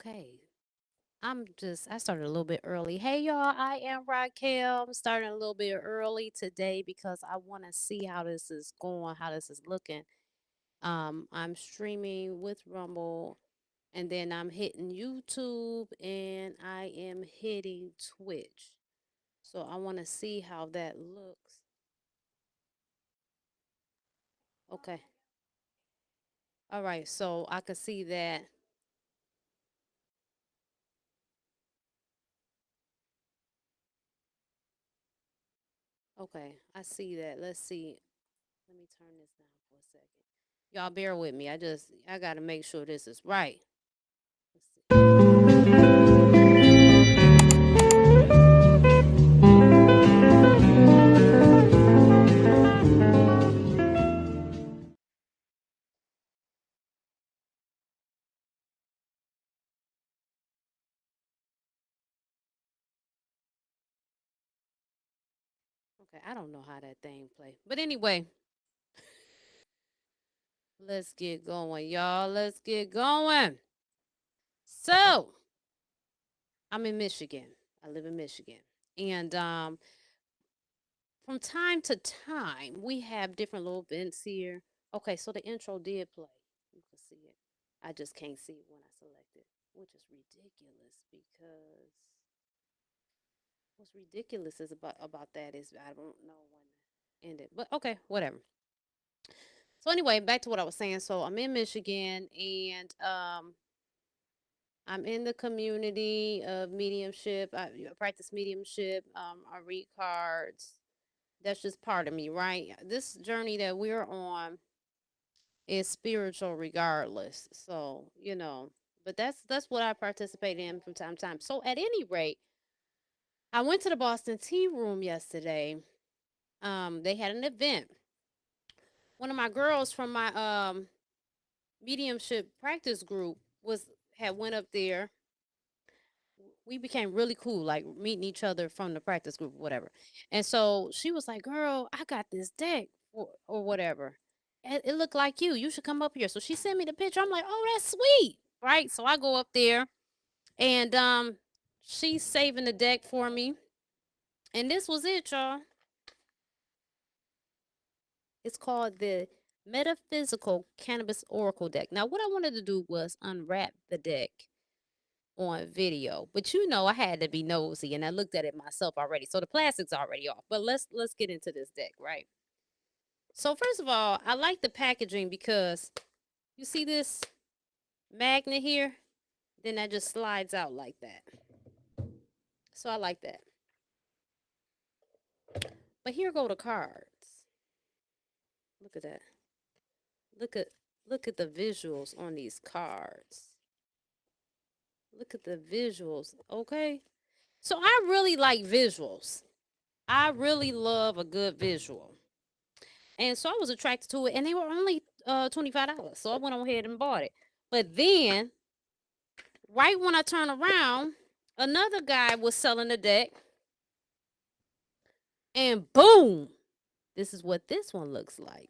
Okay. I started a little bit early. Hey, y'all, I am Racquel. I'm starting a little bit early today because I want to see how this is going, how this is looking. I'm streaming with Rumble, and then I'm hitting YouTube, and I am hitting Twitch. So I want to see how that looks. Okay. All right. So I can see that. Okay. I see that. Let's see. Let me turn this down for a second. Y'all bear with me. I gotta make sure this is right. Okay, I don't know how that thing play. But anyway, let's get going, y'all. Let's get going. So, I'm in Michigan. I live in Michigan. And from time to time, we have different little events here. Okay, so the intro did play. You can see it. I just can't see it when I select it, which is ridiculous because what's ridiculous is about that is I don't know when to end it. But okay, whatever. So anyway, back to what I was saying. So I'm in Michigan, and I'm in the community of mediumship. I practice mediumship. I read cards. That's just part of me, right? This journey that we're on is spiritual, regardless. So but that's what I participate in from time to time. So at any rate, I went to the Boston Tea Room yesterday. They had an event. One of my girls from my mediumship practice group had went up there. We became really cool, like meeting each other from the practice group, whatever. And so she was like, "Girl, I got this deck or whatever. It looked like you. You should come up here." So she sent me the picture. I'm like, "Oh, that's sweet." Right? So I go up there, and she's saving the deck for me. And this was it, y'all. It's called the Metaphysical Cannabis Oracle deck. Now, what I wanted to do was unwrap the deck on video, but I had to be nosy, and I looked at it myself already. So the plastic's already off. But let's get into this deck, right? So first of all, I like the packaging because you see this magnet here, then that just slides out like that. So I like that. But here go the cards. Look at that. Look at look at the visuals on these cards. Look at the visuals, okay? So I really like visuals. I really love a good visual. And so I was attracted to it, and they were only $25. So I went on ahead and bought it. But then, right when I turned around, another guy was selling the deck, and boom, this is what this one looks like.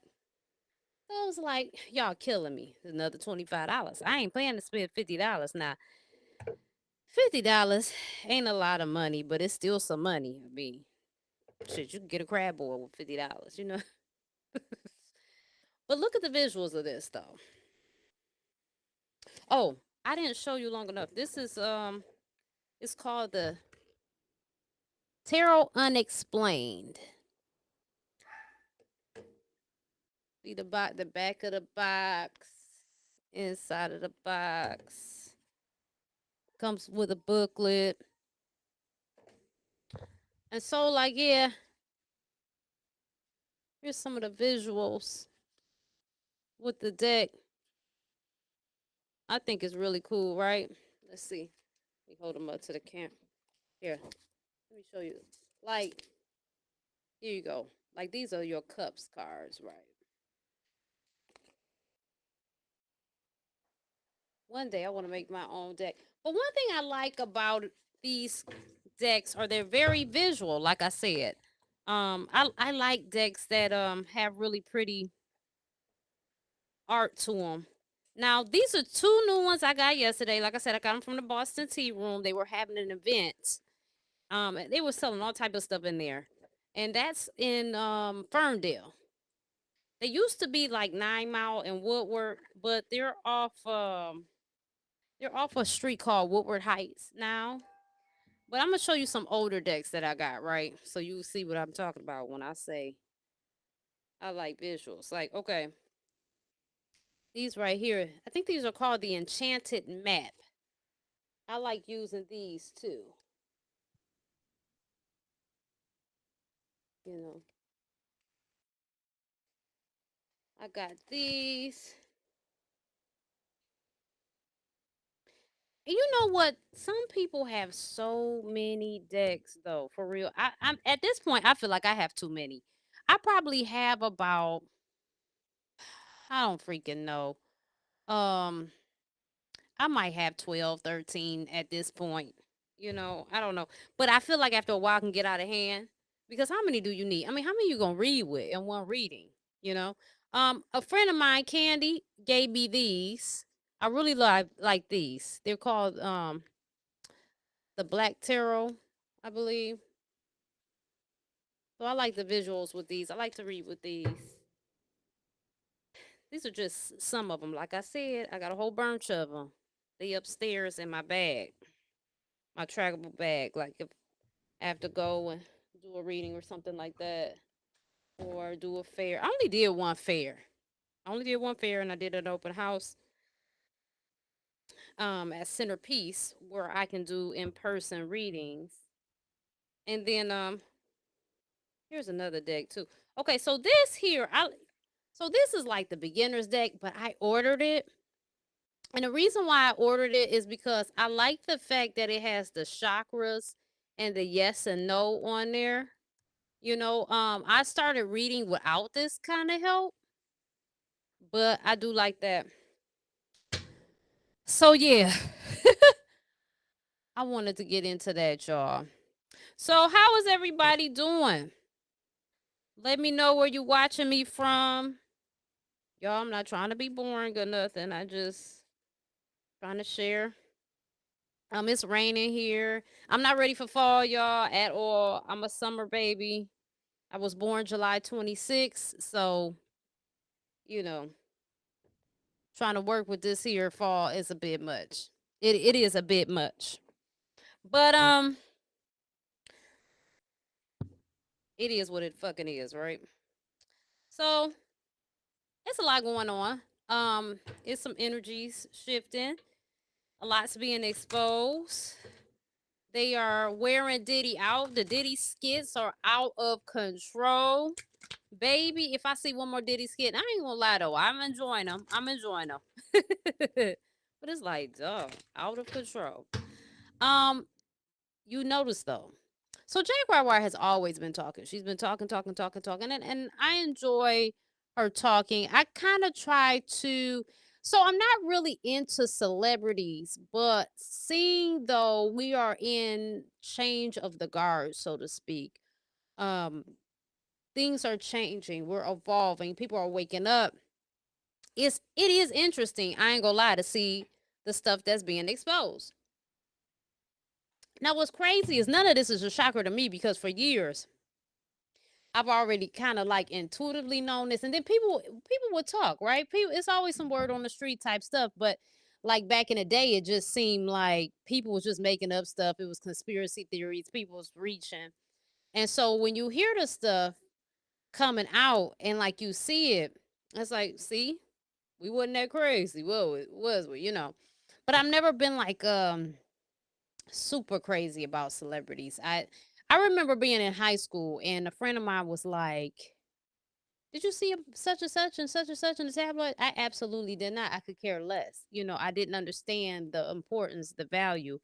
So I was like, y'all killing me. Another $25. I ain't planning to spend $50 now. $50 ain't a lot of money, but it's still some money. I mean, shit, you can get a crab boil with $50. But look at the visuals of this though. Oh, I didn't show you long enough. This is it's called the Tarot Unexplained. See the back of the box, inside of the box. Comes with a booklet. And so like, yeah, here's some of the visuals with the deck. I think it's really cool, right? Let's see. Let me hold them up to the camera. Here, let me show you. Like, here you go. Like, these are your cups cards, right? One day I want to make my own deck. But one thing I like about these decks are they're very visual, like I said. I like decks that have really pretty art to them. Now, these are 2 new ones I got yesterday. Like I said, I got them from the Boston Tea Room. They were having an event. And they were selling all type of stuff in there. And that's in Ferndale. They used to be like 9 Mile and Woodward, but they're off a street called Woodward Heights now. But I'm gonna show you some older decks that I got, right? So you see what I'm talking about when I say I like visuals. Like, okay, these right here, I think these are called the Enchanted Map. I like using these too. You know, I got these. And you know what? Some people have so many decks though, for real. I'm at this point, I feel like I have too many. I probably have about, I don't freaking know. Um, I might have 12, 13 at this point. I don't know. But I feel like after a while it can get out of hand. Because how many do you need? I mean, how many you gonna read with in one reading? You know? A friend of mine, Candy, gave me these. I really like these. They're called the Black Tarot, I believe. So I like the visuals with these. I like to read with these. These are just some of them. Like I said, I got a whole bunch of them. They upstairs in my bag, my trackable bag. Like if I have to go and do a reading or something like that, or do a fair. I only did one fair. And I did an open house at Centerpiece where I can do in-person readings. And then here's another deck too. Okay, so this here, so this is like the beginner's deck, but I ordered it. And the reason why I ordered it is because I like the fact that it has the chakras and the yes and no on there. I started reading without this kind of help, but I do like that. So yeah, I wanted to get into that, y'all. So how is everybody doing? Let me know where you watching me from. Y'all, I'm not trying to be boring or nothing. I just trying to share. It's raining here. I'm not ready for fall, y'all, at all. I'm a summer baby. I was born July 26th, so you know, trying to work with this here fall is a bit much. It is a bit much. But it is what it fucking is, right? So it's a lot going on. It's some energies shifting. A lot's being exposed. They are wearing Diddy out. The Diddy skits are out of control. Baby, if I see one more Diddy skit, I ain't gonna lie though. I'm enjoying them. But it's like, dog, out of control. You notice though. So Jaguar has always been talking. She's been talking, and I enjoy her talking. I kind of try to. So I'm not really into celebrities, but seeing though we are in change of the guard, so to speak. Um, Things are changing. We're evolving. People are waking up. It is interesting. I ain't gonna lie, to see the stuff that's being exposed. Now, what's crazy is none of this is a shocker to me because for years I've already kind of like intuitively known this, and then people would talk, right? It's always some word on the street type stuff, but like back in the day, it just seemed like people was just making up stuff. It was conspiracy theories. People was reaching, and so when you hear the stuff coming out and like you see it, it's like, see, we wasn't that crazy. Whoa, it was we, But I've never been like super crazy about celebrities. I remember being in high school and a friend of mine was like, "Did you see such and such and such and such in the tabloid?" I absolutely did not. I could care less. I didn't understand the importance, the value.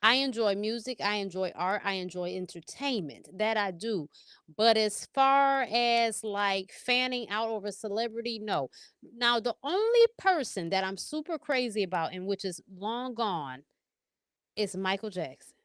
I enjoy music, I enjoy art, I enjoy entertainment. That I do. But as far as like fanning out over celebrity, no. Now, the only person that I'm super crazy about and which is long gone is Michael Jackson.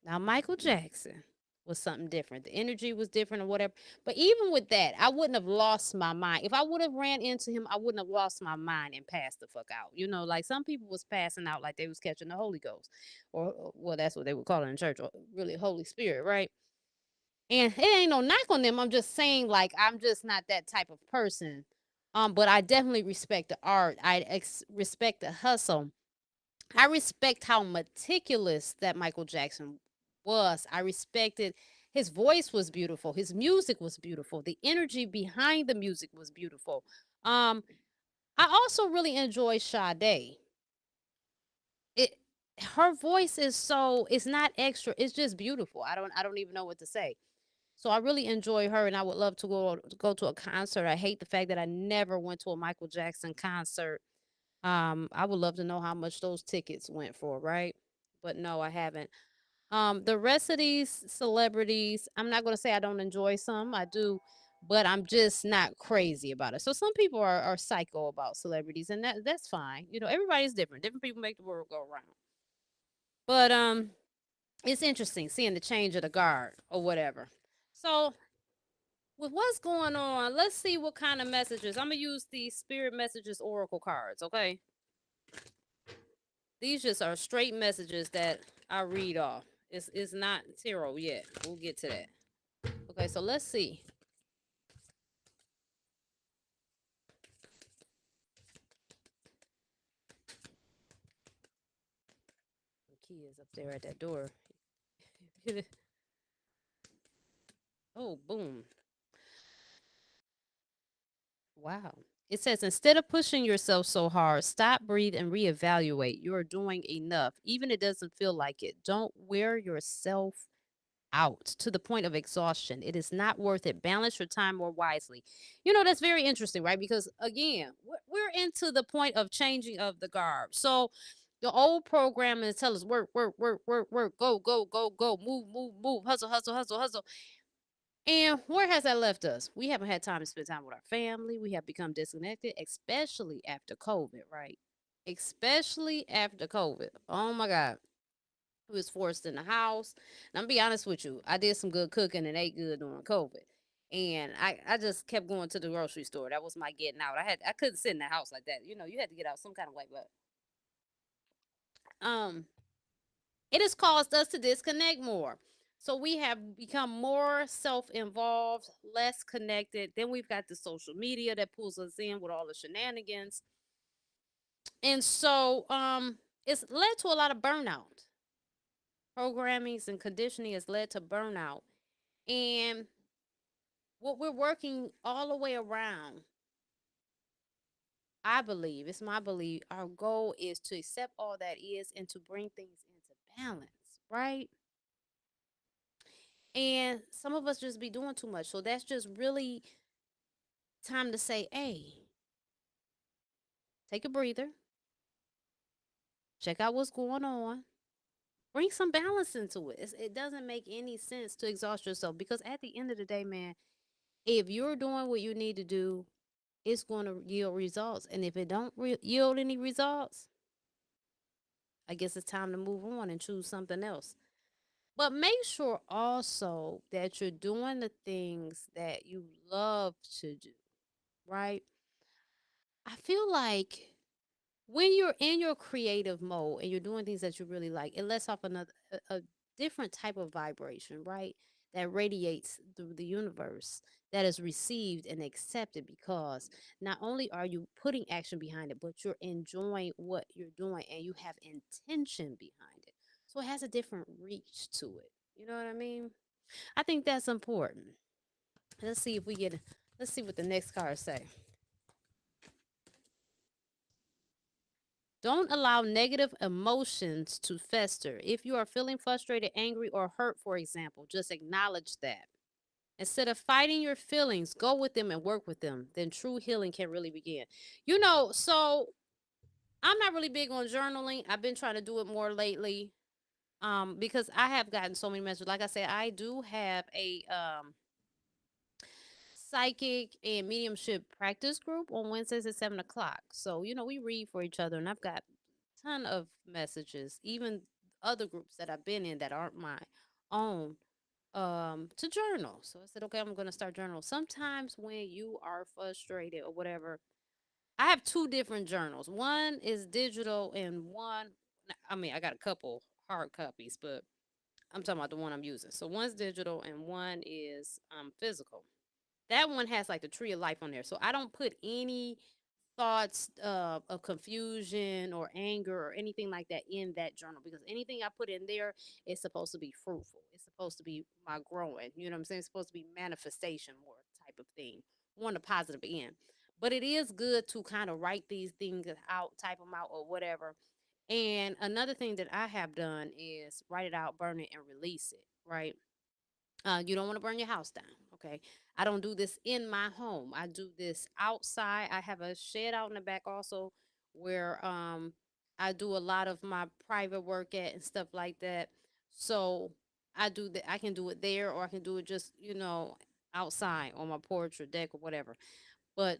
Now, Michael Jackson. was something different. The energy was different or whatever. But even with that, I wouldn't have lost my mind. If I would have ran into him, I wouldn't have lost my mind and passed the fuck out. You know, like some people was passing out like they was catching the Holy Ghost. Or well, that's what they would call it in church, or really Holy Spirit, right? And it ain't no knock on them. I'm just saying, like, I'm just not that type of person. But I definitely respect the art. Respect the hustle. I respect how meticulous that Michael Jackson was. I respected his voice was beautiful. His music was beautiful. The energy behind the music was beautiful. Um, I also really enjoy Sade. It Her voice is so it's not extra. It's just beautiful. I don't even know what to say. So I really enjoy her, and I would love to go to a concert. I hate the fact that I never went to a Michael Jackson concert. I would love to know how much those tickets went for, right? But no, I haven't. The rest of these celebrities, I'm not gonna say I don't enjoy some. I do, but I'm just not crazy about it. So some people are psycho about celebrities, and that's fine. You know, everybody's different. Different people make the world go round. But it's interesting seeing the change of the guard or whatever. So with what's going on, let's see what kind of messages. I'm gonna use the Spirit Messages Oracle cards, okay? These just are straight messages that I read off. It's not tarot yet. We'll get to that. Okay, so let's see. The key is up there at that door. Oh, boom. Wow. It says instead of pushing yourself so hard, stop, breathe, and reevaluate. You're doing enough, even if it doesn't feel like it. Don't wear yourself out to the point of exhaustion. It is not worth it. Balance your time more wisely. You know, that's very interesting, right? Because again, we're into the point of changing of the garb. So the old programming tell us work, work, work, work, work, go, go, go, go, move, move, move, hustle, hustle, hustle, hustle. And where has that left us? We haven't had time to spend time with our family. We have become disconnected, especially after COVID, right? Especially after COVID. Oh my God. We was forced in the house. And I'm gonna be honest with you, I did some good cooking and ate good during COVID. And I just kept going to the grocery store. That was my getting out. I couldn't sit in the house like that. You know, you had to get out some kind of way. But um it has caused us to disconnect more. So we have become more self-involved, less connected. Then we've got the social media that pulls us in with all the shenanigans. And so it's led to a lot of burnout. Programmings and conditioning has led to burnout. And what we're working all the way around, I believe, it's my belief, our goal is to accept all that is and to bring things into balance, right? And some of us just be doing too much. So that's just really time to say, hey, take a breather, check out what's going on, bring some balance into it. It doesn't make any sense to exhaust yourself because at the end of the day, man, if you're doing what you need to do, it's going to yield results. And if it don't yield any results, I guess it's time to move on and choose something else. But make sure also that you're doing the things that you love to do, right? I feel like when you're in your creative mode and you're doing things that you really like, it lets off a different type of vibration, right? That radiates through the universe that is received and accepted because not only are you putting action behind it, but you're enjoying what you're doing and you have intention behind it. So it has a different reach to it. You know what I mean? I think that's important. Let's see if we get let's see what the next card say. Don't allow negative emotions to fester. If you are feeling frustrated, angry, or hurt, for example, just acknowledge that. Instead of fighting your feelings, go with them and work with them. Then true healing can really begin. You know, so I'm not really big on journaling. I've been trying to do it more lately because I have gotten so many messages. Like I said, I do have a psychic and mediumship practice group on Wednesdays at 7 o'clock. So, you know, we read for each other, and I've got a ton of messages, even other groups that I've been in that aren't my own. to journal. So I said, okay, I'm going to start journal. Sometimes when you are frustrated or whatever, I have two different journals. One is digital and one, I mean, I got a couple hard copies, but I'm talking about the one I'm using. So one's digital and one is physical. That one has like the tree of life on there. So I don't put any thoughts of confusion or anger or anything like that in that journal, because anything I put in there is supposed to be fruitful. It's supposed to be my growing. You know what I'm saying? It's supposed to be manifestation more type of thing, more on the positive end. But it is good to kind of write these things out, type them out, or whatever. And another thing that I have done is write it out, burn it, and release it. Right? You don't want to burn your house down. Okay. I don't do this in my home. I do this outside. I have a shed out in the back also where I do a lot of my private work at and stuff like that. So I do that. I can do it there, or I can do it just, outside on my porch or deck or whatever. But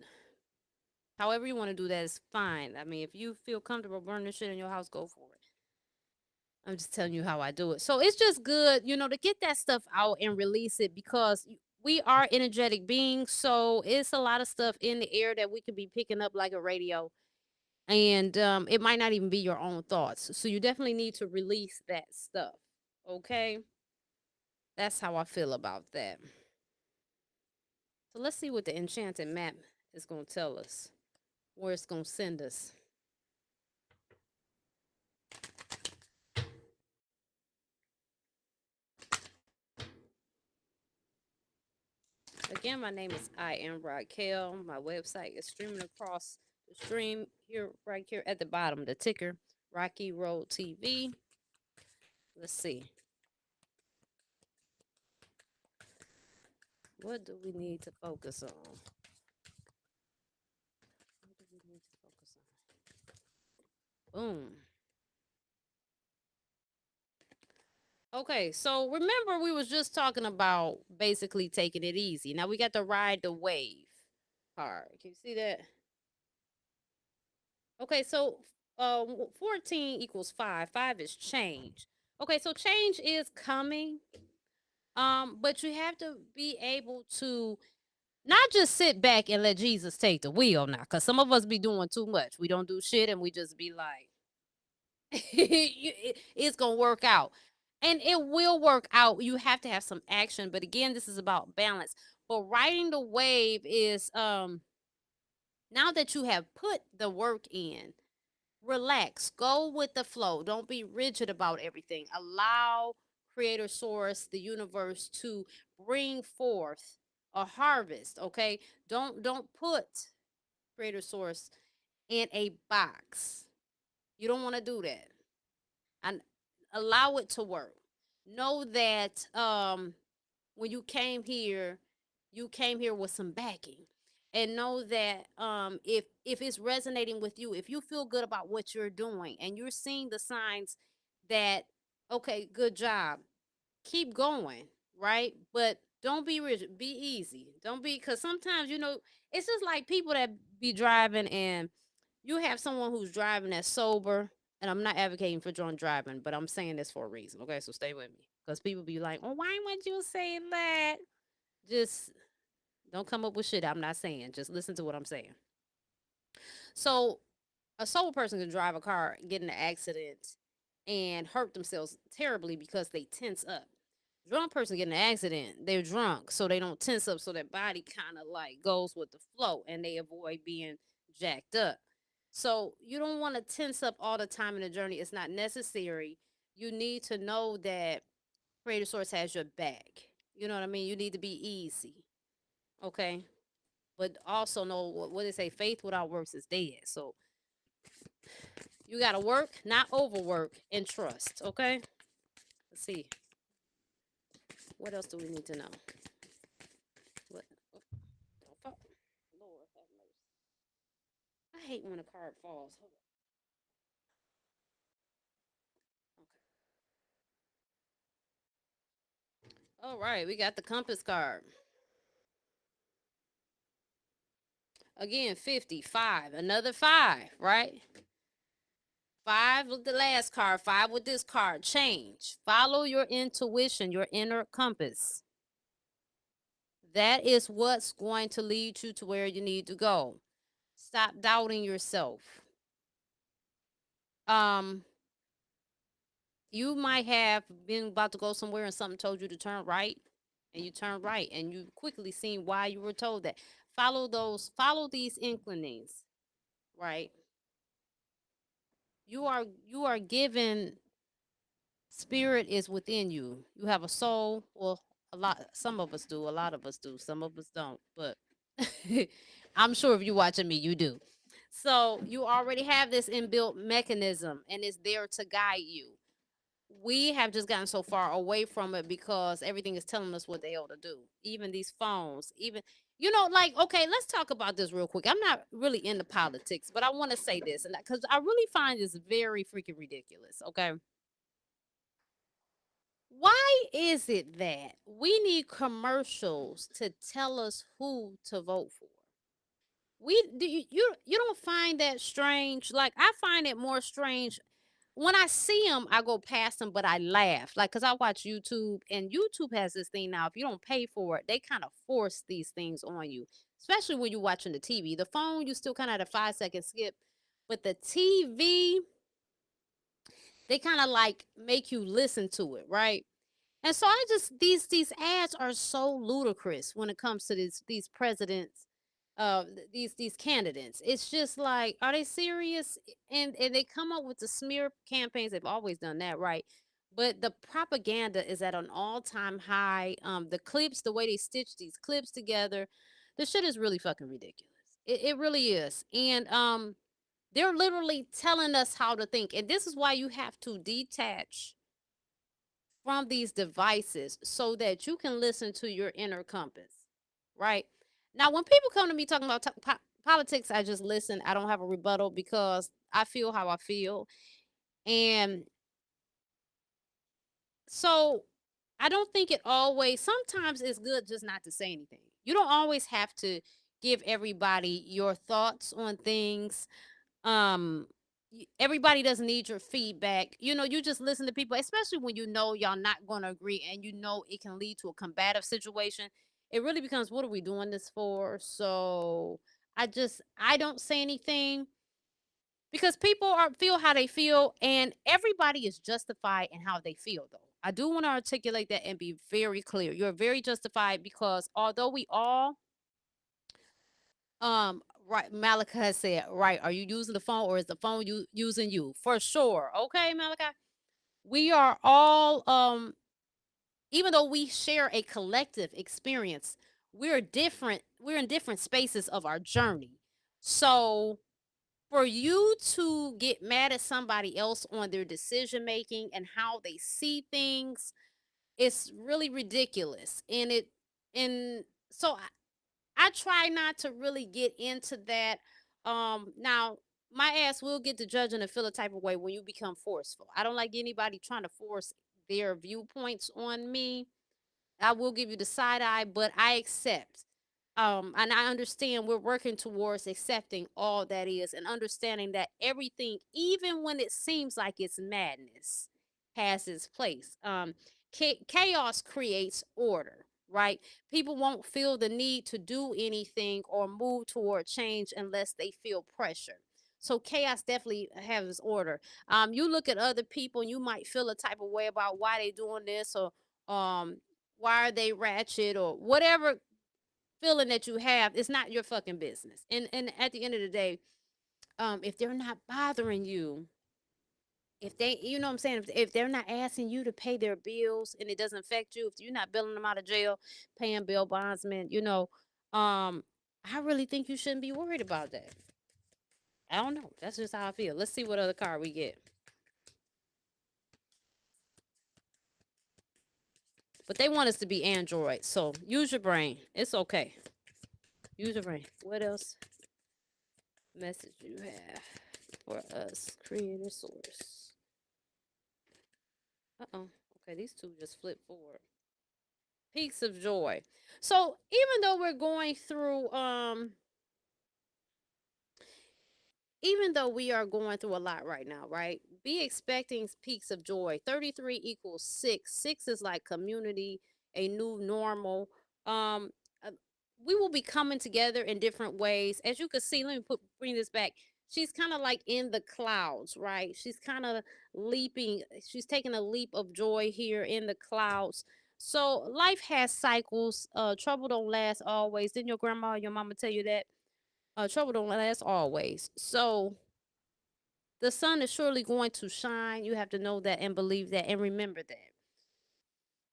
however you want to do that is fine. I mean, if you feel comfortable burning shit in your house, go for it. I'm just telling you how I do it. So it's just good, to get that stuff out and release it, because we are energetic beings. So it's a lot of stuff in the air that we could be picking up like a radio. And it might not even be your own thoughts. So you definitely need to release that stuff. Okay. That's how I feel about that. So let's see what the enchanted map is going to tell us, where it's going to send us. Again, my name is AM Racquel. My website is streaming across the stream here, right here at the bottom, the ticker, Racqi Road TV. Let's see. What do we need to focus on? What do we need to focus on? Boom. Okay, so remember we was just talking about basically taking it easy. Now we got to ride the wave card. Can you see that? Okay, so 14 equals 5. 5 is change. Okay, so change is coming. But you have to be able to not just sit back and let Jesus take the wheel now, because some of us be doing too much. We don't do shit and we just be like, it's gonna work out. And it will work out. You have to have some action. But again, this is about balance. But riding the wave is now that you have put the work in, relax, go with the flow. Don't be rigid about everything. Allow creator source, the universe, to bring forth a harvest. Okay, don't put creator source in a box. You don't want to do that. And allow it to work. Know that when you came here with some backing. And know that if it's resonating with you, if you feel good about what you're doing and you're seeing the signs that, okay, good job, keep going, right? But don't be rigid, be easy. Don't be, because sometimes, it's just like people that be driving and you have someone who's driving that's sober. And I'm not advocating for drunk driving, but I'm saying this for a reason. Okay, so stay with me. Because people be like, oh, why would you say that? Just don't come up with shit I'm not saying. Just listen to what I'm saying. So a sober person can drive a car, get in an accident, and hurt themselves terribly because they tense up. Drunk person get in an accident, they're drunk, so they don't tense up, so their body kind of like goes with the flow and they avoid being jacked up. So you don't want to tense up all the time in the journey. It's not necessary. You need to know that Creator Source has your back. You know what I mean? You need to be easy. Okay. But also know what they say, faith without works is dead. So you gotta work, not overwork, and trust. Okay. Let's see. What else do we need to know? What? Oh, Lord have mercy. I hate when a card falls. Hold on. Okay. All right, we got the compass card. Again, 55, another 5, right? 5 with the last card, 5 with this card. Change. Follow your intuition, your inner compass. That is what's going to lead you to where you need to go. Stop doubting yourself. You might have been about to go somewhere and something told you to turn right, and you turn right, and you quickly seen why you were told that. Follow these inclinings, right? You are given. Spirit is within you. You have a soul. Well, some of us do, a lot of us do, some of us don't, but I'm sure if you're watching me, you do. So you already have this inbuilt mechanism, and it's there to guide you. We have just gotten so far away from it because everything is telling us what they ought to do. Even these phones, even, like, okay, let's talk about this real quick. I'm not really into politics, but I want to say this, and because I really find this very freaking ridiculous. Okay, why is it that we need commercials to tell us who to vote for? You don't find that strange? Like, I find it more strange when I see them. I go past them, but I laugh, like, because I watch YouTube, and YouTube has this thing now. If you don't pay for it, they kind of force these things on you, especially when you're watching the TV. The phone, you still kind of had a 5-second skip, but the TV, they kind of like make you listen to it, right? And so I just these ads are so ludicrous when it comes to these presidents, these candidates. It's just like, are they serious? And they come up with the smear campaigns. They've always done that, right? But the propaganda is at an all-time high. The clips, the way they stitch these clips together, the shit is really fucking ridiculous. It really is. And they're literally telling us how to think. And this is why you have to detach from these devices so that you can listen to your inner compass, right? Now, when people come to me talking about politics, I just listen. I don't have a rebuttal because I feel how I feel. And so I don't think it always, sometimes it's good just not to say anything. You don't always have to give everybody your thoughts on things. um Everybody doesn't need your feedback. You just listen to people, especially when y'all not going to agree, and it can lead to a combative situation. It really becomes, what are we doing this for? So I don't say anything because people feel how they feel, and everybody is justified in how they feel. Though I do want to articulate that and be very clear. You're very justified, because although we all, right, Malachi has said, right, are you using the phone, or is the phone using you? For sure. Okay, Malachi. We are all, even though we share a collective experience, we're different. We're in different spaces of our journey. So for you to get mad at somebody else on their decision making and how they see things, it's really ridiculous. And so I try not to really get into that. Now my ass will get to judging and feel a type of way when you become forceful. I don't like anybody trying to force their viewpoints on me. I will give you the side eye, but I accept. And I understand we're working towards accepting all that is, and understanding that everything, even when it seems like it's madness, has its place. Chaos creates order, right? People won't feel the need to do anything or move toward change unless they feel pressure. So chaos definitely has order. You look at other people, and you might feel a type of way about why they doing this, or why are they ratchet, or whatever feeling that you have. It's not your fucking business. And at the end of the day, if they're not bothering you, if they, you know what I'm saying, if they're not asking you to pay their bills and it doesn't affect you, if you're not billing them out of jail, paying bail bondsmen, I really think you shouldn't be worried about that. I don't know. That's just how I feel. Let's see what other card we get. But they want us to be Android, so use your brain. It's okay. Use your brain. What else message you have for us, creator source? Uh-oh. Okay, these two just flip forward. Peaks of joy. So even though we're going through even though we are going through a lot right now, right? Be expecting peaks of joy. 33 equals 6. 6 is like community, a new normal. Um, uh, we will be coming together in different ways. As you can see, let me bring this back. She's kind of like in the clouds, right? She's kind of leaping. She's taking a leap of joy here in the clouds. So life has cycles. Trouble don't last always. Didn't your grandma or your mama tell you that? Trouble don't last always. So the sun is surely going to shine. You have to know that and believe that and remember that.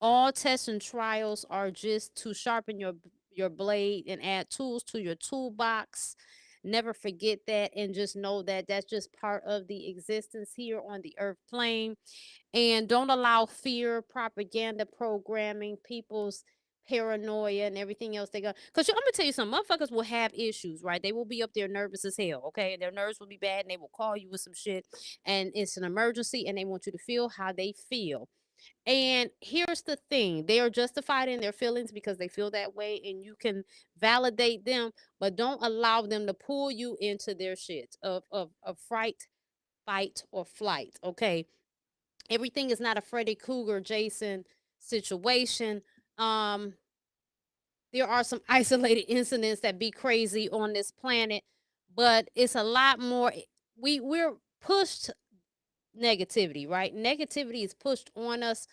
All tests and trials are just to sharpen your blade and add tools to your toolbox. Never forget that and just know that that's just part of the existence here on the earth plane. And don't allow fear, propaganda, programming, people's paranoia and everything else they got. Because I'm gonna tell you something, motherfuckers will have issues, right? They will be up there nervous as hell, okay? Their nerves will be bad and they will call you with some shit and it's an emergency and they want you to feel how they feel. And here's the thing, they are justified in their feelings because they feel that way, and you can validate them, but don't allow them to pull you into their shit of fright, fight, or flight. Okay. Everything is not a Freddy Krueger, Jason situation. Um, there are some isolated incidents that be crazy on this planet, but it's a lot more. We're pushed negativity, right? Negativity is pushed on us.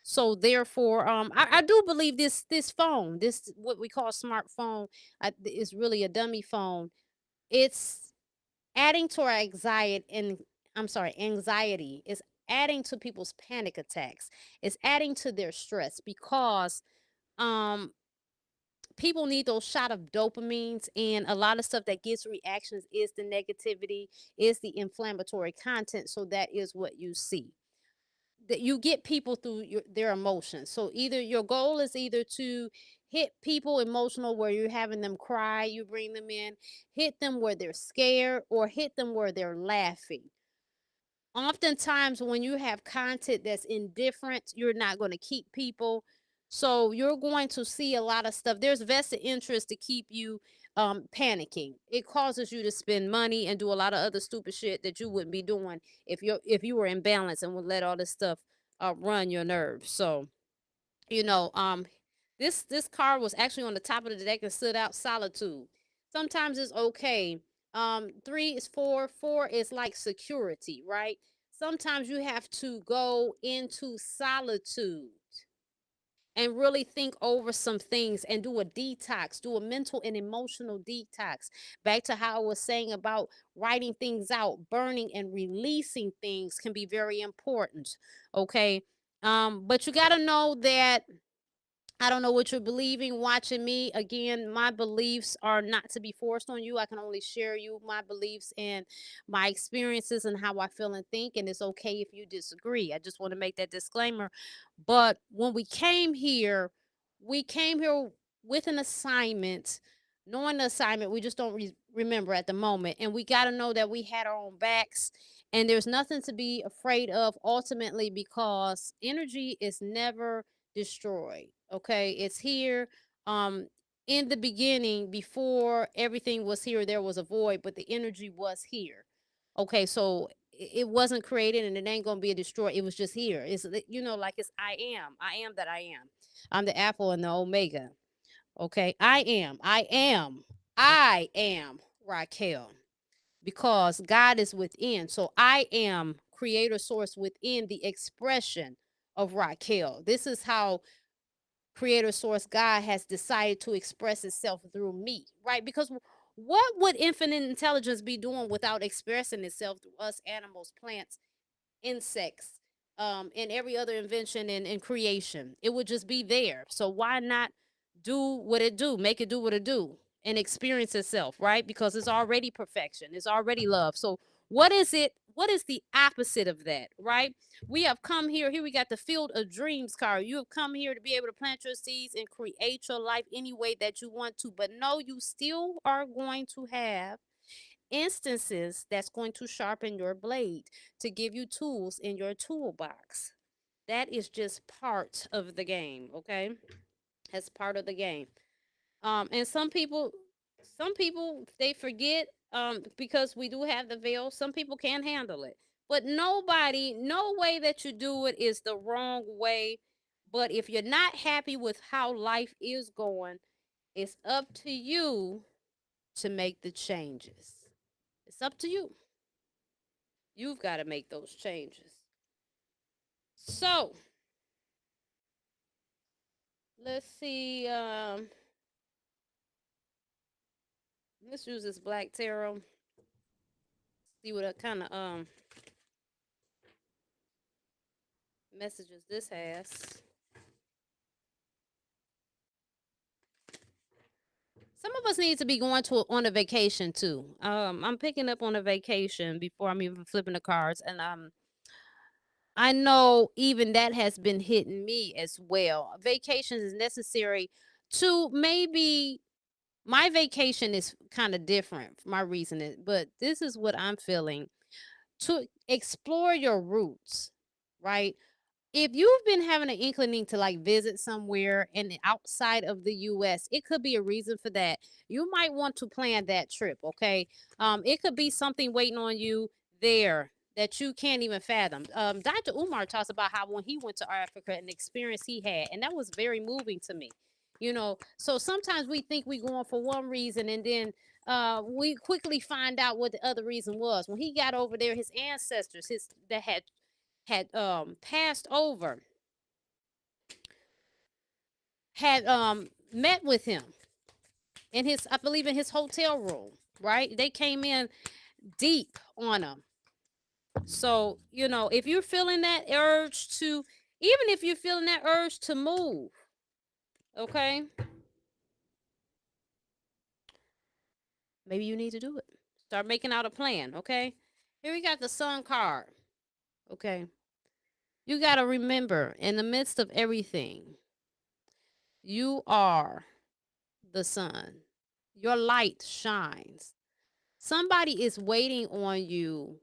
So therefore, I do believe this phone, this what we call smartphone, is really a dummy phone. It's adding to our anxiety and anxiety is adding to people's panic attacks. It's adding to their stress because um people need those shot of dopamines, and a lot of stuff that gets reactions is the negativity, is the inflammatory content. So that is what you see, that you get people through their emotions. So either your goal is either to hit people emotional where you're having them cry, you bring them in, hit them where they're scared, or hit them where they're laughing. Oftentimes when you have content that's indifferent, you're not going to keep people. So you're going to see a lot of stuff. There's vested interest to keep you panicking. It causes you to spend money and do a lot of other stupid shit that you wouldn't be doing if you were in balance and would let all this stuff run your nerves. So you know, this car was actually on the top of the deck and stood out solitude. Sometimes it's okay. Three is four. Four is like security, right? Sometimes you have to go into solitude and really think over some things and do a detox, do a mental and emotional detox. Back to how I was saying about writing things out, burning and releasing things can be very important. Okay. But you got to know that I don't know what you're believing watching me. Again, my beliefs are not to be forced on you. I can only share you my beliefs and my experiences and how I feel and think. And it's okay if you disagree. I just want to make that disclaimer. But when we came here with an assignment, knowing the assignment, we just don't remember at the moment. And we got to know that we had our own backs. And there's nothing to be afraid of ultimately because energy is never destroyed. Okay, it's here. Um, in the beginning, before everything was here, there was a void, but the energy was here. Okay, so it wasn't created and it ain't gonna be a destroyed. It was just here. It's like it's I am that I am. I'm the Alpha and the Omega. Okay, I am Raquel because God is within. So I am creator source within the expression of Raquel. This is how creator source God has decided to express itself through me, right? Because what would infinite intelligence be doing without expressing itself through us, animals, plants, insects, and every other invention and creation? It would just be there. So why not do what it do, make it do what it do, and experience itself, right? Because it's already perfection, it's already love. So what is it? What is the opposite of that, right? We have come here. Here we got the field of dreams card. You have come here to be able to plant your seeds and create your life any way that you want to. But no, you still are going to have instances that's going to sharpen your blade to give you tools in your toolbox. That is just part of the game, okay? That's part of the game. And some people they forget because we do have the veil. Some people can't handle it, but nobody, no way that you do it is the wrong way. But if you're not happy with how life is going, it's up to you to make the changes. It's up to you. You've got to make those changes. So let's see. Let's use this black tarot. See what kind of messages this has. Some of us need to be going on a vacation too. I'm picking up on a vacation before I'm even flipping the cards, and I know even that has been hitting me as well. Vacations is necessary to maybe. My vacation is kind of different. My reasoning, but this is what I'm feeling, to explore your roots, right? If you've been having an inclining to like visit somewhere and outside of the US, it could be a reason for that. You might want to plan that trip, okay? It could be something waiting on you there that you can't even fathom. Dr. Umar talks about how when he went to Africa and the experience he had, and that was very moving to me. You know, so sometimes we think we're going for one reason, and then we quickly find out what the other reason was. When he got over there, his ancestors, his that had passed over, had met with him in his, I believe, in his hotel room, right? They came in deep on him. So, you know, if you're feeling that urge to, even if you're feeling that urge to move, okay, maybe you need to do it. Start making out a plan, okay? Here we got the Sun card, okay? You got to remember, in the midst of everything, you are the sun. Your light shines. Somebody is waiting on you.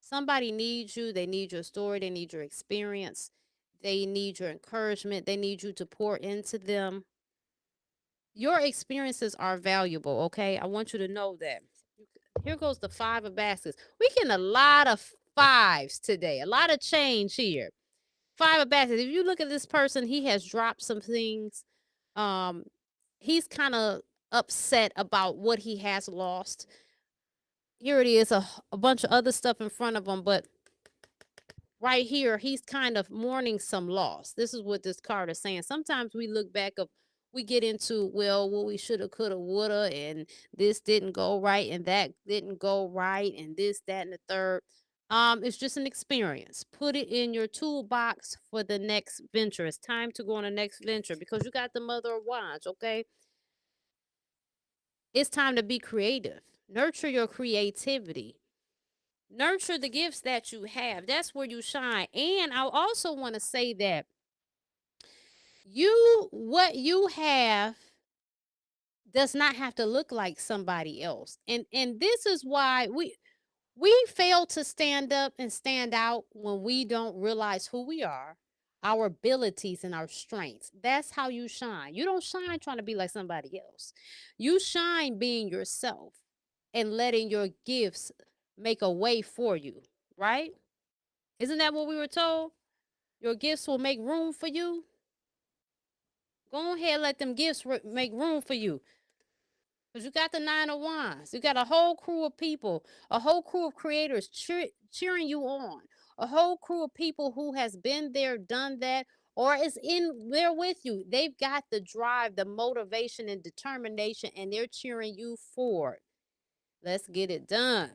Somebody needs you. They need your story. They need your experience. They need your encouragement. They need you to pour into them. Your experiences are valuable, okay? I want you to know that. Here goes the 5 of baskets. We're getting a lot of 5s today. A lot of change here. 5 of baskets. If you look at this person, he has dropped some things. He's kind of upset about what he has lost. Here it is, a bunch of other stuff in front of him, but right here, he's kind of mourning some loss. This is what this card is saying. Sometimes we look back of, we get into, well, what we shoulda, coulda, woulda, and this didn't go right, and that didn't go right, and this, that, and the third. It's just an experience. Put it in your toolbox for the next venture. It's time to go on the next venture because you got the Mother of Wands, okay? It's time to be creative. Nurture your creativity. Nurture the gifts that you have. That's where you shine. And I also want to say that what you have does not have to look like somebody else. And this is why we fail to stand up and stand out when we don't realize who we are, our abilities and our strengths. That's how you shine. You don't shine trying to be like somebody else. You shine being yourself and letting your gifts make a way for you, right? Isn't that what we were told? Your gifts will make room for you. Go ahead, let them gifts make room for you. Because you got the 9 of Wands. You got a whole crew of people, a whole crew of creators cheering you on, a whole crew of people who has been there, done that, or is in there with you. They've got the drive, the motivation, and determination, and they're cheering you forward. Let's get it done.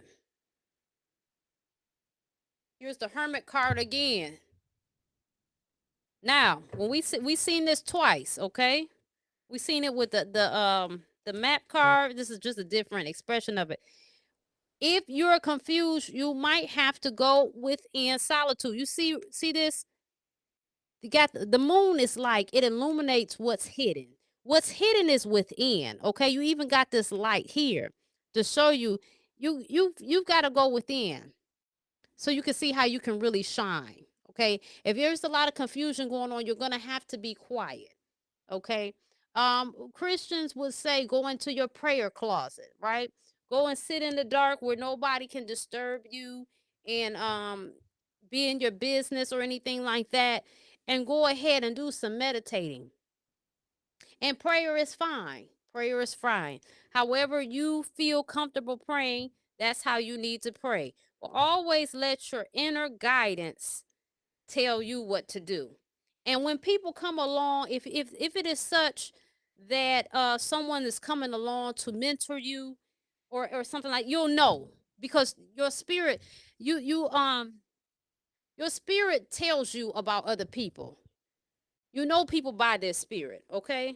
Here's the Hermit card again. Now, when we seen this twice, okay? We seen it with the map card. This is just a different expression of it. If you're confused, you might have to go within solitude. You see this? You got the moon is like it illuminates what's hidden. What's hidden is within. Okay, you even got this light here to show you you've got to go within so you can see how you can really shine. Okay, if there's a lot of confusion going on, you're gonna have to be quiet. Okay, Christians would say go into your prayer closet, right? Go and sit in the dark where nobody can disturb you and be in your business or anything like that. And go ahead and do some meditating. And prayer is fine. Prayer is fine. However, you feel comfortable praying, that's how you need to pray. But always let your inner guidance tell you what to do. And when people come along, if it is such that someone is coming along to mentor you or something like, you'll know, because your spirit, your spirit tells you about other people. You know people by their spirit, okay?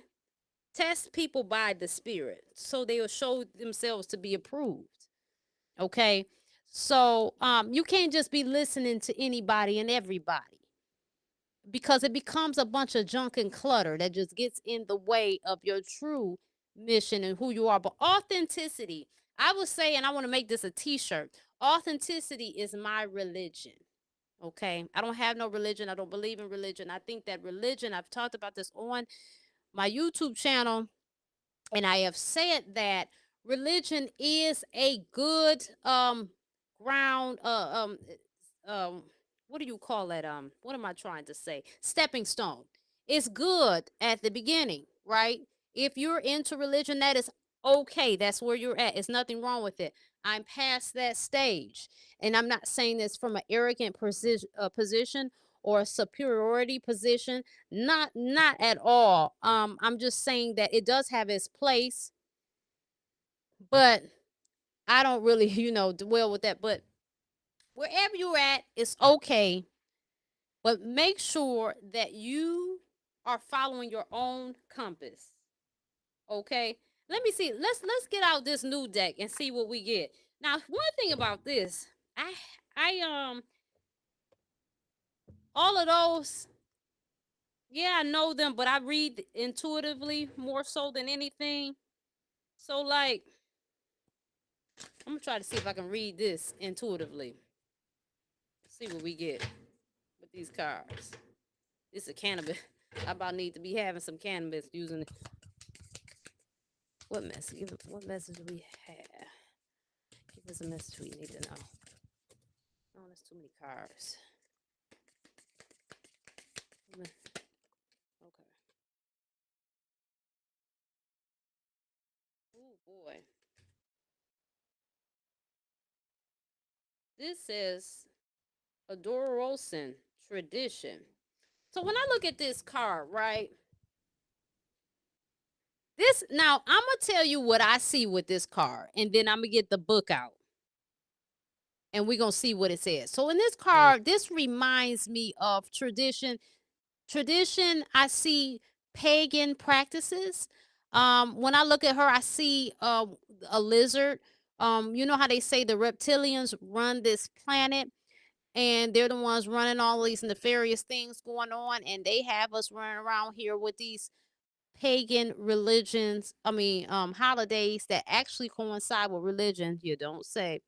Test people by the spirit so they will show themselves to be approved. Okay. So you can't just be listening to anybody and everybody, because it becomes a bunch of junk and clutter that just gets in the way of your true mission and who you are. But authenticity, I would say, and I want to make this a t-shirt, authenticity is my religion. Okay. I don't have no religion. I don't believe in religion. I think that religion, I've talked about this on my YouTube channel, and I have said that religion is a good ground what do you call that, what am I trying to say, stepping stone. It's good at the beginning, right? If you're into religion, that is okay. That's where you're at. It's nothing wrong with it. I'm past that stage, and I'm not saying this from an arrogant position or a superiority position. Not at all. I'm just saying that it does have its place, but I don't really, dwell with that. But wherever you're at, it's okay. But make sure that you are following your own compass. Okay? Let me see. Let's get out this new deck and see what we get. Now, one thing about this, I all of those, yeah, I know them, but I read intuitively more so than anything. So, like, I'm gonna try to see if I can read this intuitively. See what we get with these cards. This is cannabis. I about need to be having some cannabis using it. What message? What message do we have? Give us a message we need to know. Oh, that's too many cards. Okay. Oh boy. This says Adorosan tradition. So when I look at this card, right? This, now I'm gonna tell you what I see with this card, and then I'm gonna get the book out, and we're gonna see what it says. So in this card, this reminds me of tradition. Tradition, I see pagan practices. When I look at her, I see a lizard. You know how they say the reptilians run this planet, and they're the ones running all these nefarious things going on, and they have us running around here with these pagan religions. Holidays that actually coincide with religion. You don't say.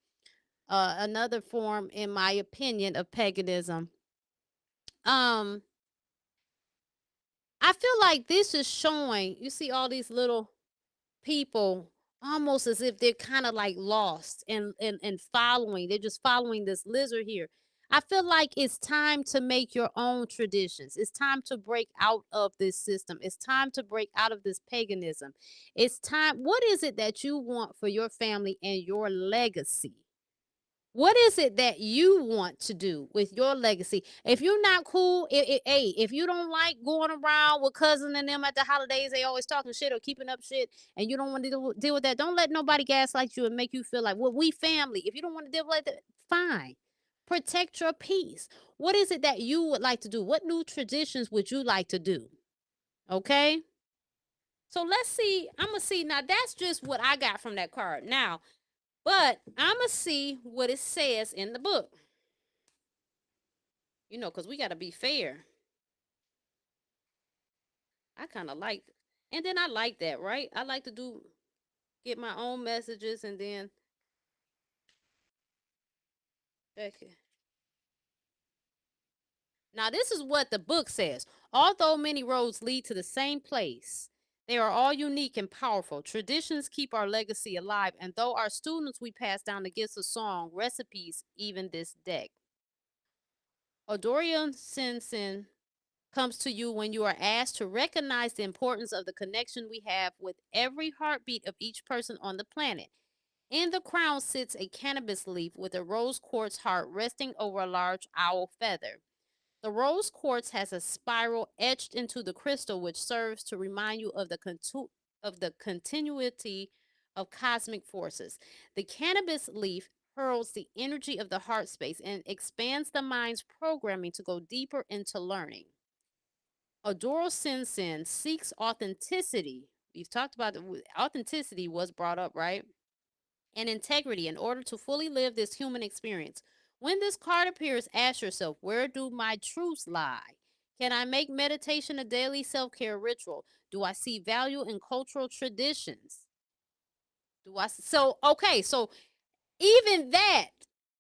Another form, in my opinion, of paganism. Um, I feel like this is showing, you see all these little people almost as if they're kind of like lost and following. They're just following this lizard here. I feel like it's time to make your own traditions. It's time to break out of this system. It's time to break out of this paganism. It's time. What is it that you want for your family and your legacy? What is it that you want to do with your legacy? If you're not cool, if you don't like going around with cousin and them at the holidays, they always talking shit or keeping up shit, and you don't want to deal with that, don't let nobody gaslight you and make you feel like, well, we family. If you don't want to deal with that, fine. Protect your peace. What is it that you would like to do? What new traditions would you like to do? Okay? So let's see. I'm going to see. Now, that's just what I got from that card. Now, but I'm going to see what it says in the book. Because we got to be fair. I kind of like, and then I like that, right? I like to get my own messages and then, okay. Now, this is what the book says. Although many roads lead to the same place, They are all unique and powerful. Traditions keep our legacy alive, and though our students, we pass down the gifts of song, recipes, even this deck. Odorian Sensen comes to you when you are asked to recognize the importance of the connection we have with every heartbeat of each person on the planet. In the crown sits a cannabis leaf with a rose quartz heart resting over a large owl feather. The rose quartz has a spiral etched into the crystal, which serves to remind you of the continuity of cosmic forces. The cannabis leaf hurls the energy of the heart space and expands the mind's programming to go deeper into learning. Adoro Sin Sin seeks authenticity. We've talked about authenticity was brought up, right? And integrity in order to fully live this human experience. When this card appears, ask yourself, where do my truths lie? Can I make meditation a daily self-care ritual? Do I see value in cultural traditions? So even that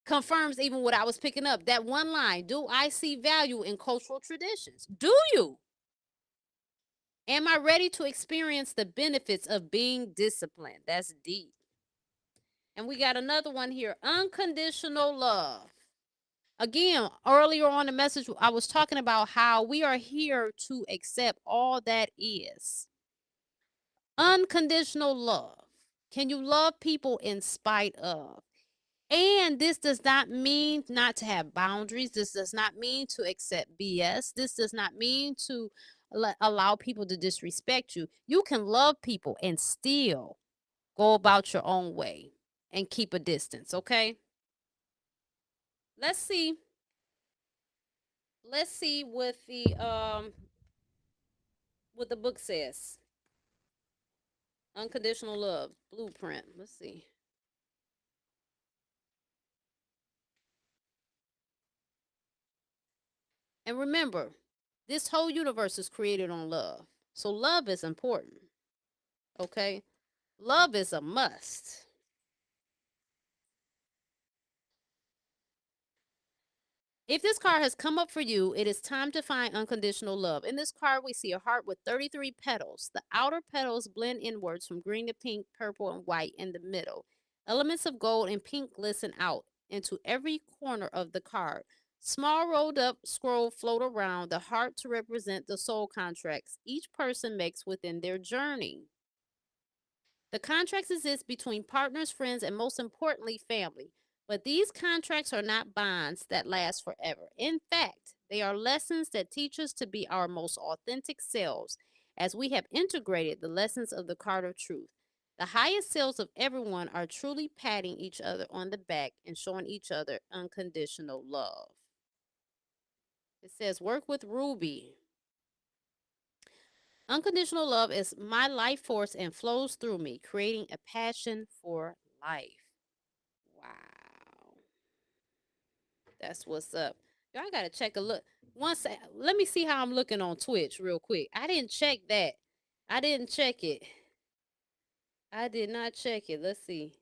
confirms even what I was picking up. That one line, do I see value in cultural traditions? Do you? Am I ready to experience the benefits of being disciplined? That's deep. And we got another one here, unconditional love. Again, earlier on the message, I was talking about how we are here to accept all that is. Unconditional love. Can you love people in spite of? And this does not mean not to have boundaries. This does not mean to accept BS. This does not mean to allow people to disrespect you. You can love people and still go about your own way and keep a distance, okay? Let's see. Let's see what the book says. Unconditional love blueprint. Let's see. And remember, this whole universe is created on love. So love is important. Okay? Love is a must. If this card has come up for you, it is time to find unconditional love. In this card, we see a heart with 33 petals. The outer petals blend inwards from green to pink, purple, and white in the middle. Elements of gold and pink glisten out into every corner of the card. Small rolled up scroll float around the heart to represent the soul contracts each person makes within their journey. The contracts exist between partners, friends, and most importantly, family. But these contracts are not bonds that last forever. In fact, they are lessons that teach us to be our most authentic selves as we have integrated the lessons of the card of truth. The highest selves of everyone are truly patting each other on the back and showing each other unconditional love. It says, work with Ruby. Unconditional love is my life force and flows through me, creating a passion for life. Wow. That's what's up. Y'all gotta check a look. Let me see how I'm looking on Twitch real quick. I didn't check that. I didn't check it. I did not check it. Let's see.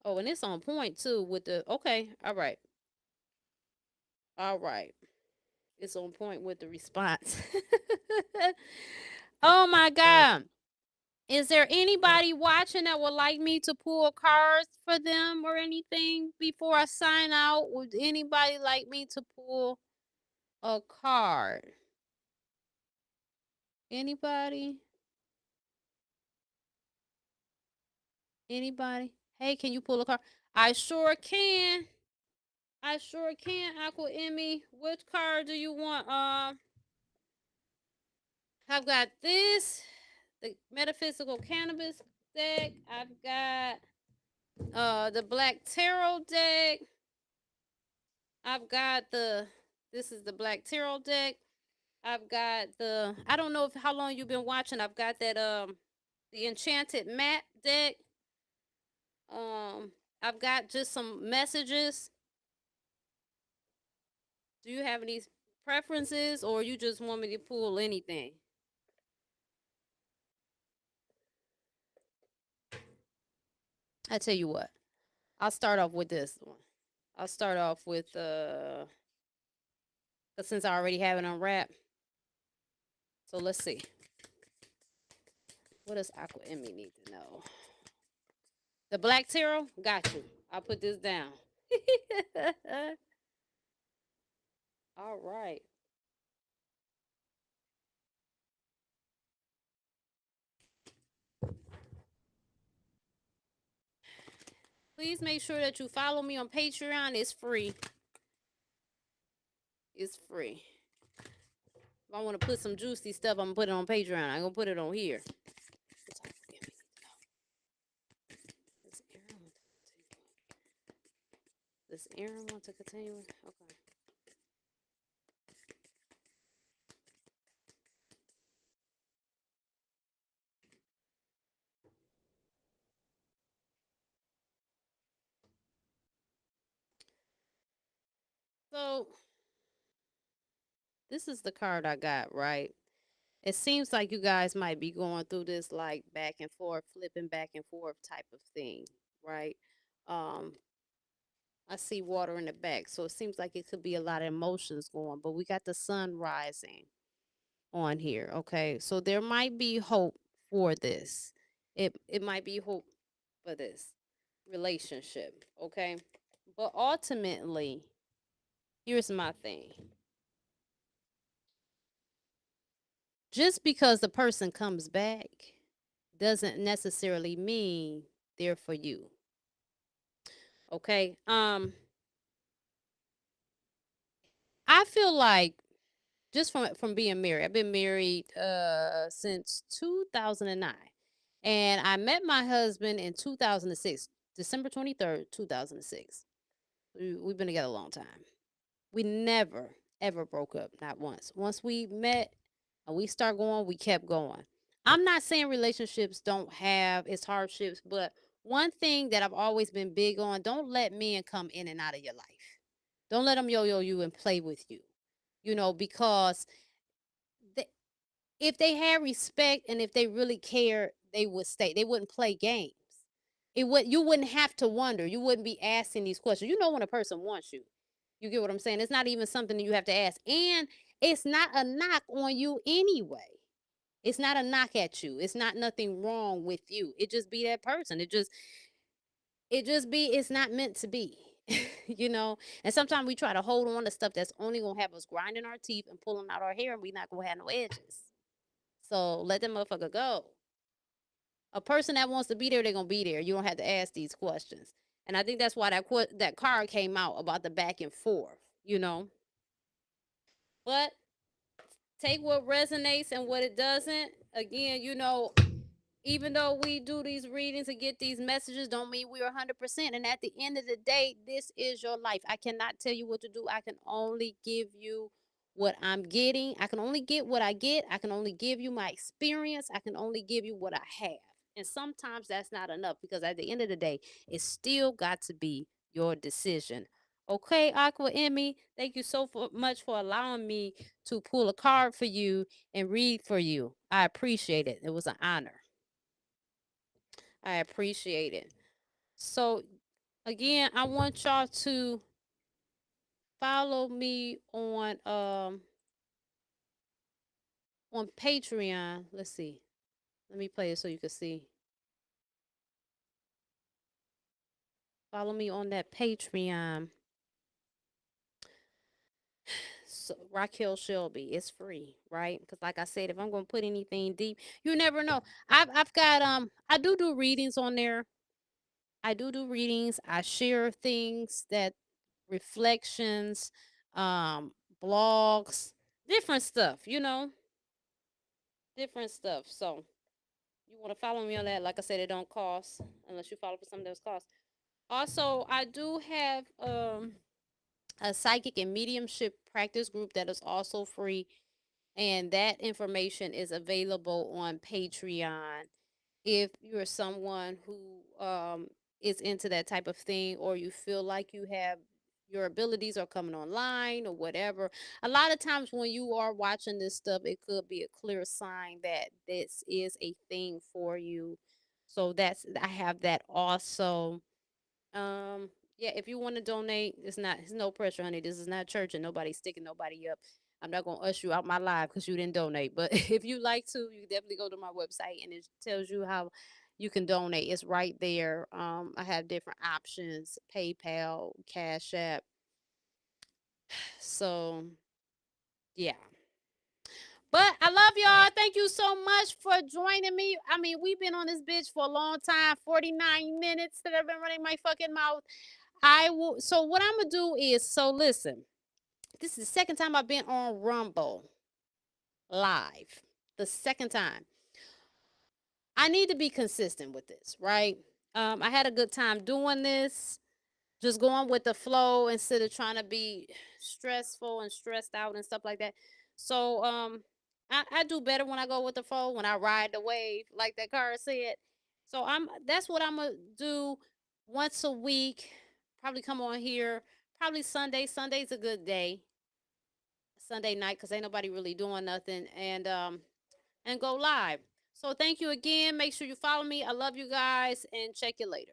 Oh, and it's on point too with the okay. All right. All right. It's on point with the response. Oh my God. Is there anybody watching that would like me to pull cards for them or anything before I sign out? Would anybody like me to pull a card? Anybody? Anybody? Hey, can you pull a card? I sure can. I sure can, Aqua Emmy. Which card do you want? I've got this, the metaphysical cannabis deck. I've got the black tarot deck. I've got this is the black tarot deck. I've got I don't know how long you've been watching. I've got that the enchanted map deck. I've got just some messages. Do you have any preferences or you just want me to pull anything? I tell you what. I'll start off with this one. I'll start off with since I already have it unwrapped. So let's see. What does Aqua Emmy need to know? The Black Tarot? Got you. I'll put this down. All right. Please make sure that you follow me on Patreon. It's free. It's free. If I want to put some juicy stuff, I'm going to put it on Patreon. I'm going to put it on here. Does Aaron want to continue? Okay. So, this is the card I got, right? It seems like you guys might be going through this like back and forth, flipping back and forth type of thing, right? Um, I see water in the back, so it seems like it could be a lot of emotions going, but we got the sun rising on here, okay? So there might be hope for this. It might be hope for this relationship, okay? But ultimately, here's my thing. Just because the person comes back doesn't necessarily mean they're for you. Okay? I feel like just from being married. I've been married since 2009. And I met my husband in 2006, December 23rd, 2006. We've been together a long time. We never ever broke up, not once. Once we met and we start going, we kept going. I'm not saying relationships don't have its hardships, but one thing that I've always been big on, don't let men come in and out of your life. Don't let them yo-yo you and play with you. You know, because they, if they had respect and if they really cared, they would stay. They wouldn't play games. You wouldn't have to wonder. You wouldn't be asking these questions. You know when a person wants you. You get what I'm saying? It's not even something that you have to ask. And it's not a knock on you anyway. It's not a knock at you. It's not nothing wrong with you. It just be that person. It's not meant to be. You know? And sometimes we try to hold on to stuff that's only gonna have us grinding our teeth and pulling out our hair, and we not gonna have no edges. So let that motherfucker go. A person that wants to be there, they're gonna be there. You don't have to ask these questions. And I think that's why that card came out about the back and forth, you know. But take what resonates and what it doesn't. Again, you know, even though we do these readings and get these messages, don't mean we're 100%. And at the end of the day, this is your life. I cannot tell you what to do. I can only give you what I'm getting. I can only get what I get. I can only give you my experience. I can only give you what I have. And sometimes that's not enough, because at the end of the day, it's still got to be your decision. Okay, Aqua Emmy, thank you so much for allowing me to pull a card for you and read for you. I appreciate it. It was an honor. I appreciate it. So, again, I want y'all to follow me on Patreon. Let's see. Let me play it so you can see. Follow me on that Patreon. So, Racquel Shelby, it's free, right? Because like I said, if I'm gonna put anything deep, you never know. I've got I do readings on there. I do readings. I share things, that reflections, blogs, different stuff, you know, different stuff. So you want to follow me on that? Like I said, it don't cost unless you follow for something that's cost. Also, I do have a psychic and mediumship practice group that is also free, and that information is available on Patreon. If you're someone who is into that type of thing, or you feel like you have your abilities are coming online or whatever, a lot of times when you are watching this stuff, it could be a clear sign that this is a thing for you. So I have that also. um yeah, if you want to donate, it's no pressure, honey. This is not church and nobody's sticking nobody up. I'm not gonna usher you out my live because you didn't donate. But if you like to, you definitely go to my website and it tells you how you can donate. It's right there. I have different options: PayPal, Cash App. So yeah. But I love y'all. Thank you so much for joining me. I mean, we've been on this bitch for a long time, 49 minutes that I've been running my fucking mouth. I will. So what I'm gonna do is, so listen. This is the second time I've been on Rumble live. The second time. I need to be consistent with this, right? I had a good time doing this, just going with the flow instead of trying to be stressful and stressed out and stuff like that. So I do better when I go with the flow, when I ride the wave, like that car said. So that's what I'm gonna do once a week. Probably come on here. Probably Sunday. Sunday's a good day. Sunday night, because ain't nobody really doing nothing. And go live. So thank you again. Make sure you follow me. I love you guys and check you later.